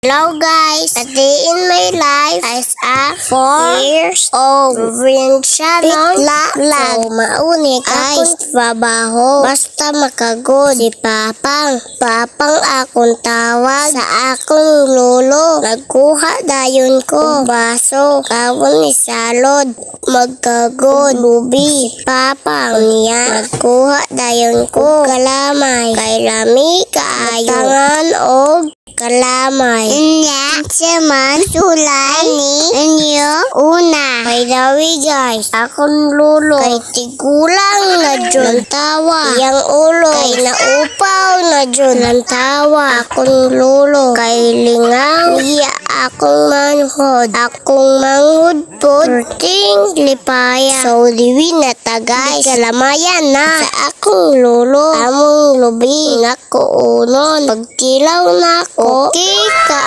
Hello guys! A day in my life as a 4 years old provincial vlog. So, mauni guys, trabaho. Basta makagod. Si Papang akong tawag sa akong lolo. Nagkuha dayon ko. Baso, kawon ni salod. Magkagod. Lubi. Papang niya. Nagkuha dayon ko. Kalamay. Kay lami kaayo. Tangan og kalamay. Inya, seman, sulay, inyo, una. Kay dawi guys, akong lulo. Kay tigulang na dyan tawa. Yang ulo. Kay naupaw na dyan ng tawa. Akong lulo. Kay lingang. Iya, akong manhod. Akong manghod po. Ting lipaya. So, diwi na ta guys. Kalamayan na. Sa akong lulo. Among lubi. Nako unon. Pagkilaw na ako. Okay ka.